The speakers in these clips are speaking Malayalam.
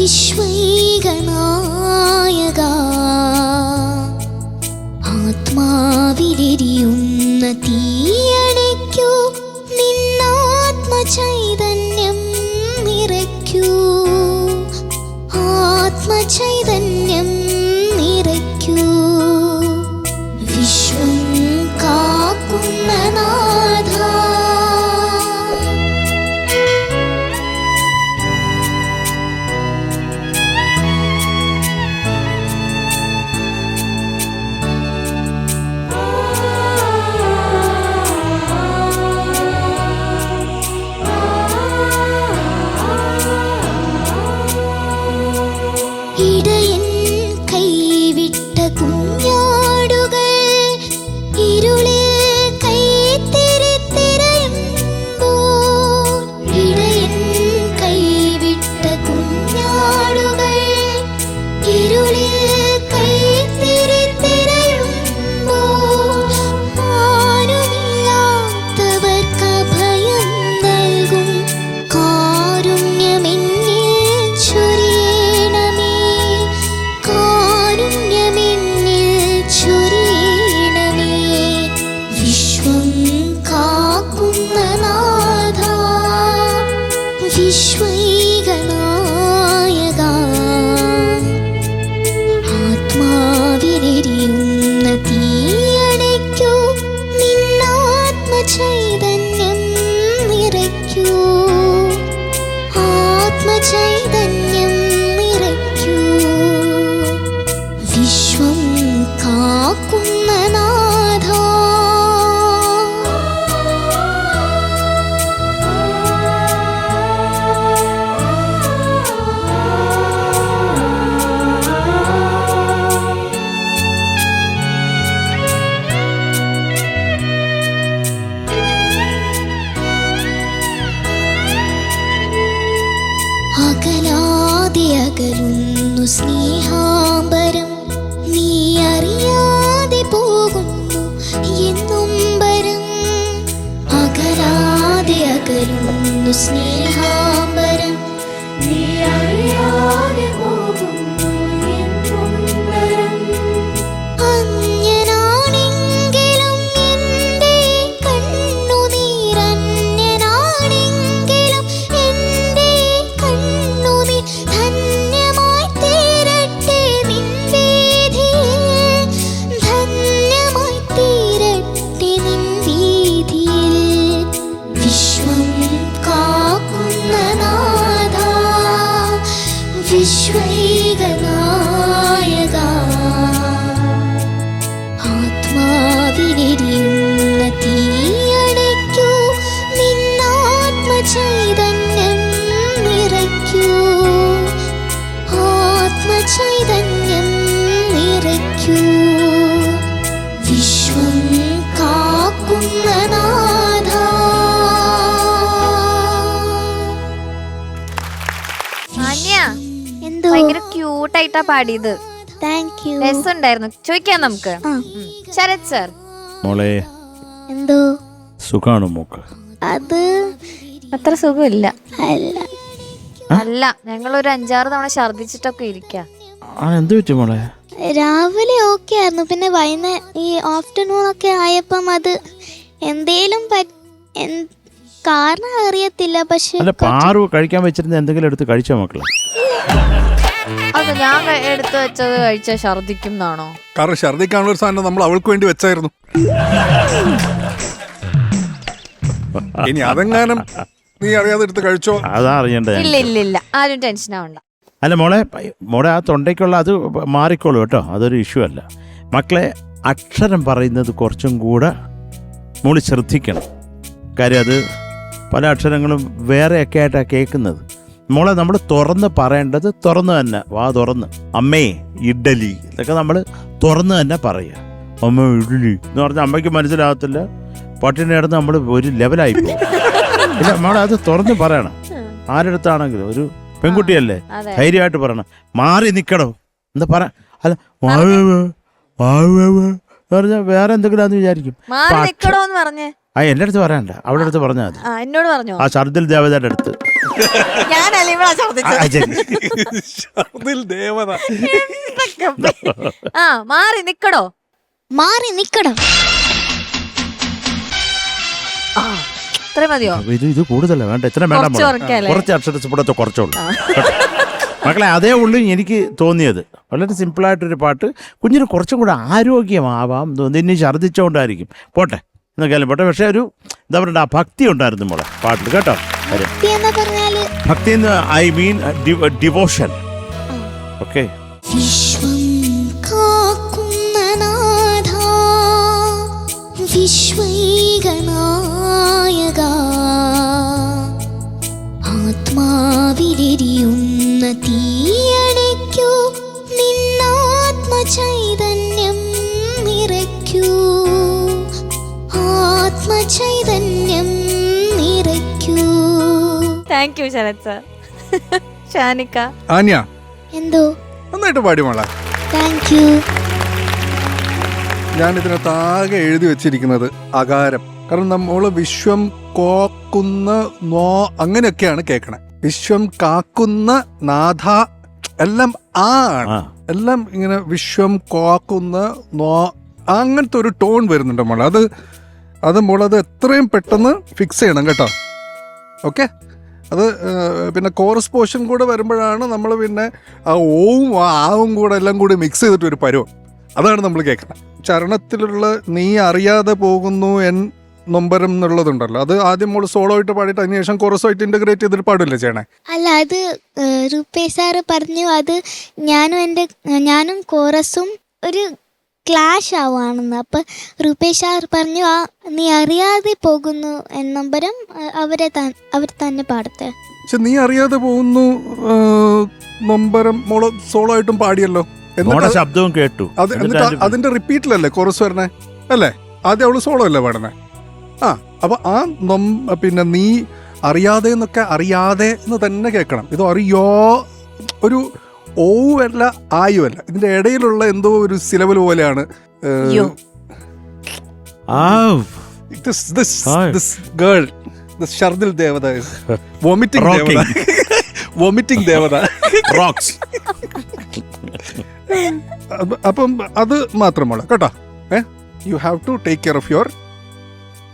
വിശ്വൈകനായക ആത്മാവിലെരിയുന്ന തീയണയ്ക്കൂ നിന്നാത്മചൈതന്യം നിറയ്ക്കൂ ആത്മചൈതന്യം നിറയ്ക്കൂ വിശ്വം കാക്കുന്ന നാഥ ഇടയൻ കൈവിട്ട കുഞ്ഞാടുകൾ ഇരുളിൽ കൈത്തിരിത്തിരയുമ്പോൾ ഇടയൻ കൈവിട്ട കുഞ്ഞാടുകൾ ഇരുളിൽ കൈത്തിരിത്തിരയുമ്പോൾ ആരുമില്ലാത്തവർക്ക് അഭയം നൽകും കാരുണ്യമെന്നിൽ ചൊരിയണമേ കാരുണ്യമെന്നിൽ ചൊരിയണമേ വിശ്വം കാക്കുന്ന നാഥ വിശ്വൈകനായക ആത്മാവിലെരിയുന്ന തീയണയ്ക്കൂ നിന്നാത്മചൈതന്യം നിറയ്ക്കൂ ആത്മചൈതന്യം നിറയ്ക്കൂ വിശ്വം കാക്കുന്ന നാഥ അകലാതെ അകലുന്നു സ്നേഹാംബരം നീ അറിയാതെ പോകുന്നു എന്നുംബരം അകലാതെ അകലുന്നു സ്നേഹാംബരം നീ അറിയാതെ പോകുന്നു എന്നുംബരം അന്യനാണെങ്കിലും എൻ്റെ കണ്ണുനീരന്യനാണെങ്കിലും എൻ്റെ കണ്ണുനീർ ധന്യമായി തീരട്ടെ നിൻ വീഥിയിൽ ധന്യമായി തീരട്ടെ നിൻ വീഥിയിൽ വിശ്വം കാക്കുന്ന നാഥ വിശ്വൈകനായക ആത്മാവിലെരിയുന്ന തീയണയ്ക്കൂ നിന്നാത്മചൈതന്യം നിറയ്ക്കൂ ആത്മചൈതന്യം നിറയ്ക്കൂ വിശ്വം കാക്കുന്ന നാഥ ആന്യ എന്തോ ഭയങ്കര ക്യൂട്ടായിട്ടാ പാടിയത്. താങ്ക് യു രസമുണ്ടായിരുന്നു. ചോദിക്കാം നമുക്ക്. ശരത് സർ, മോളെ എന്തോ സുഖാണോ മോക്ക്? അത് അത്ര സുഖമില്ല. അല്ല അല്ല, ഞങ്ങളൊരു 5-6 തവണ ഛർദിച്ചിട്ടൊക്കെ ഇരിക്കാം. എന്ത് പറ്റി മോളെ? രാവിലെ ഓക്കെ ആയിരുന്നു, പിന്നെ ഈ ആഫ്റ്റർനൂൺ ഒക്കെ ആയപ്പം അത് എന്തേലും കാരണം അറിയത്തില്ല. പക്ഷെ അല്ല, പാറു കഴിക്കാൻ വെച്ചിരുന്ന എന്തെങ്കിലും എടുത്ത് കഴിച്ചോ മക്കളെ? അത് ഞാൻ എടുത്തു വെച്ചത് കഴിച്ച ഛർദിക്കും എന്നാണോ? കാരണം ഛർദിക്കാനുള്ള ഒരു സാധനം നമ്മൾ അവൾക്ക് വേണ്ടി വെച്ചായിരുന്നു. ഇനി അതെങ്ങാനും നീ അറിയാതെ എടുത്ത് കഴിച്ചോ? അതാ അറിയണ്ടേ. ഇല്ല ഇല്ല ഇല്ല, ആരും ടെൻഷൻ ആവണ്ട. അല്ല മോളെ ആ തൊണ്ടയ്ക്കുള്ള അത് മാറിക്കോളൂ കേട്ടോ, അതൊരു ഇഷ്യൂ അല്ല. മക്കളെ അക്ഷരം പറയുന്നത് കുറച്ചും കൂടെ മോള് ശ്രദ്ധിക്കണം. കാര്യം അത് പല അക്ഷരങ്ങളും വേറെയൊക്കെ ആയിട്ടാണ് കേൾക്കുന്നത്. മോളെ നമ്മൾ തുറന്ന് പറയേണ്ടത് തുറന്ന് തന്നെ, വാ തുറന്ന് അമ്മേ ഇഡ്ഡലി ഇതൊക്കെ നമ്മൾ തുറന്ന് തന്നെ പറയുക. അമ്മ ഇഡ്ഡലി എന്ന് പറഞ്ഞാൽ അമ്മയ്ക്ക് മനസ്സിലാകത്തില്ല, പട്ടിണി കിടന്ന് നമ്മൾ ഒരു ലെവലായി പോകും. ഇല്ല മോളെ അത് തുറന്ന് പറയണം. ആരെടുത്താണെങ്കിലും ഒരു പെൺകുട്ടിയല്ലേ, ധൈര്യമായിട്ട് പറയണം. മാറി നിൽക്കണോ എന്താ പറ. അല്ല പറഞ്ഞാൽ വേറെ എന്തെങ്കിലും ആണെന്ന് വിചാരിക്കും. പറഞ്ഞേ എൻ്റെ അടുത്ത് പറയണ്ട, അവിടെ അടുത്ത് പറഞ്ഞാൽ മതി. എന്നോട് പറഞ്ഞോ? ആ ഛർദിൽ ദേവതയുടെ അടുത്ത് ഞാനല്ലേ ഇവിടെ ഛർദിച്ചത്. ഷർദിൽ ദേവത. ആ മാറി നിക്കടോ. മാറി നിക്കണം. ഇത്രയും മതിയോ? ഇത് കൂടുതലാണ് വേണ്ട, ഇത്ര വേണ്ട കുറച്ച് കുറയ്ക്കാല്ലേ? കുറച്ച് അക്ഷരത്തിൽപ്പെടത്തെ കുറച്ചുള്ളൂ. മക്കളെ അതേ ഉള്ളൂ എനിക്ക് തോന്നിയത്. വളരെ സിമ്പിളായിട്ടൊരു പാട്ട്, കുഞ്ഞിന് കുറച്ചും കൂടെ ആരോഗ്യമാവാം തോന്നി. ഇനി ഛർദ്ദിച്ചുകൊണ്ടായിരിക്കും, പോട്ടെ എന്നൊക്കെയാലും പോട്ടെ. പക്ഷെ ഒരു എന്താ പറയുക, ആ ഭക്തി ഉണ്ടായിരുന്നു മോളെ പാട്ടിൽ കേട്ടോ. ഭക്തി എന്ന് പറഞ്ഞാല് ഭക്തി എന്ന് ഐ മീൻ ഡിവോഷൻ. ഓക്കെ. വിശ്വം കാക്കുന്ന നാഥ വിശ്വൈകനായക ആത്മാവിലെരിയുന്ന തീയണയ്ക്കൂ നിന്നാത്മചൈതന്യം നിറയ്ക്കൂ ആത്മചൈതന്യം നിറയ്ക്കൂ. Thank you Sharath sir. ഷാനിക്ക. ആന്യ എന്തോ നന്നായിട്ട് പാടി മോളെ. Thank you. ഞാൻ ഇതിനകത്താകെ എഴുതി വെച്ചിരിക്കുന്നത് അകാരം. കാരണം നമ്മള് വിശ്വം കോക്കുന്ന നോ അങ്ങനെയൊക്കെയാണ് കേൾക്കണേ. വിശ്വം കാക്കുന്ന നാഥ എല്ലാം ആ ആണ്. എല്ലാം ഇങ്ങനെ വിശ്വം കോക്കുന്ന നോ അങ്ങനത്തെ ഒരു ടോൺ വരുന്നുണ്ട് മോളെ. അത് മോളത് എത്രയും പെട്ടെന്ന് ഫിക്സ് ചെയ്യണം കേട്ടോ. ഓക്കെ. അത് പിന്നെ കോറസ് പോർഷൻ കൂടെ വരുമ്പോഴാണ് നമ്മൾ പിന്നെ ആ ഓവും ആ ആവും കൂടെ എല്ലാം കൂടി മിക്സ് ചെയ്തിട്ട് ഒരു പരുവം, അതാണ് നമ്മൾ കേൾക്കുന്നത്. ചരണത്തിലുള്ള നീ അറിയാതെ പോകുന്നു എൻ നൊമ്പരം എന്നുള്ളതുണ്ടല്ലോ, അത് ആദ്യം മോള് സോളോ ആയിട്ട് പാടിയിട്ട് അതിനുശേഷം കോറസുമായിട്ട് ഇന്റഗ്രേറ്റ് ചെയ്തിട്ട് പാടില്ലേ ചെയ്യണേ? അല്ല, അത് റുപേഷ് സാറ് പറഞ്ഞു അത് ഞാനും കോറസും ഒരു ക്ലാഷ് ആവുകയാണെന്ന്. അപ്പം റുപേഷ് സാർ പറഞ്ഞു ആ നീ അറിയാതെ പോകുന്നു എന്നമ്പരം അവർ തന്നെ പാടത്തെ. പക്ഷെ നീ അറിയാതെ പോകുന്നു നൊമ്പരം മോള് സോളോ ആയിട്ടും പാടിയല്ലോ. ശബ്ദവും കേട്ടു. അതിന്റെ റിപ്പീറ്റിലല്ലേ കോറസ് വരണേ അല്ലേ? ആദ്യം അവള് സോളോ അല്ലേ പാടണേ? ആ അപ്പൊ ആ പിന്നെ നീ അറിയാതെ എന്നൊക്കെ അറിയാതെ എന്ന് തന്നെ കേൾക്കണം. ഇത് അറിയോ ഒരു ഓവുമല്ല ആയുമല്ല, ഇതിന്റെ ഇടയിലുള്ള എന്തോ ഒരു സിലബൽ പോലെയാണ്. ഷർദിൽ ദേവത, വോമിറ്റിംഗ് ദേവത, വോമിറ്റിംഗ് ദേവത. അപ്പം അത് മാത്രമല്ല കേട്ടോ. You have to take care of your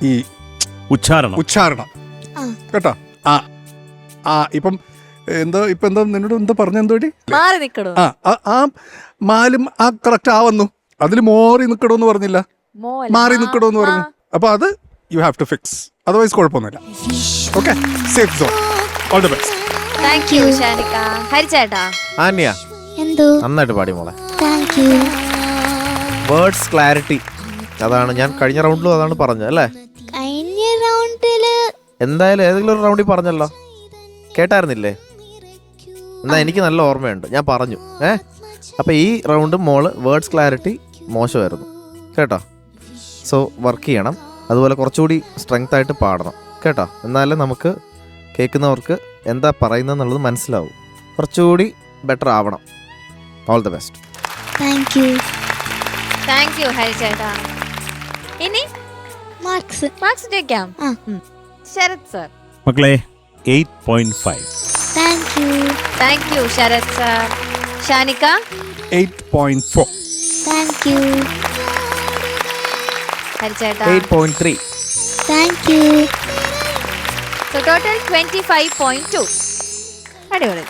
ഈ ഉച്ചാരണം കേട്ടോ. ഇപ്പം എന്താ നിന്നോട് എന്താ പറഞ്ഞ എന്തോടി ആ മാലും ആ കറക്റ്റ് ആവുന്നു. അതിൽ മോറി നിക്കടോന്ന് പറഞ്ഞില്ല, മാറി നിക്കടോന്ന് പറഞ്ഞു. അപ്പൊ അത് you have to fix, otherwise കുഴപ്പമൊന്നുമില്ല. Okay, safe zone. All the best. Thank you ഷാനിക്ക. ഹരിച്ചേട്ടാ. ആന്യ എന്തോ നന്നായിട്ട് പാടി മോളെ. Thank U. വേർഡ്സ് ക്ലാരിറ്റി, അതാണ് ഞാൻ കഴിഞ്ഞ റൗണ്ടിലും അതാണ് പറഞ്ഞത് അല്ലേ? കഴിഞ്ഞ റൗണ്ടില് എന്തായാലും ഏതെങ്കിലും ഒരു റൗണ്ടിൽ പറഞ്ഞല്ലോ, കേട്ടായിരുന്നില്ലേ? എന്നാ എനിക്ക് നല്ല ഓർമ്മയുണ്ട്, ഞാൻ പറഞ്ഞു. അപ്പൊ ഈ റൗണ്ട് മോള് വേർഡ്സ് ക്ലാരിറ്റി മോശമായിരുന്നു കേട്ടോ. സോ വർക്ക് ചെയ്യണം, അതുപോലെ കുറച്ചുകൂടി സ്ട്രെങ്ത് ആയിട്ട് പാടണം കേട്ടോ. എന്നാലേ നമുക്ക് കേൾക്കുന്നവർക്ക് എന്താ പറയുന്നതെന്നുള്ളത് മനസ്സിലാവും. കുറച്ചുകൂടി ബെറ്റർ ആവണം. All the best. Thank you. Thank you ഹരിച്ചേട്ടാ. ഇനി മാർക്സ് ചോദിക്കാം. ശരത് സർ. മക്കളെ 8.5. Thank you Sharath sir. ഷാനിക്ക 8.4. Thank you. ഹരിച്ചേട്ടാ 8.3. Thank you. So total 25.2. അടിപൊളി.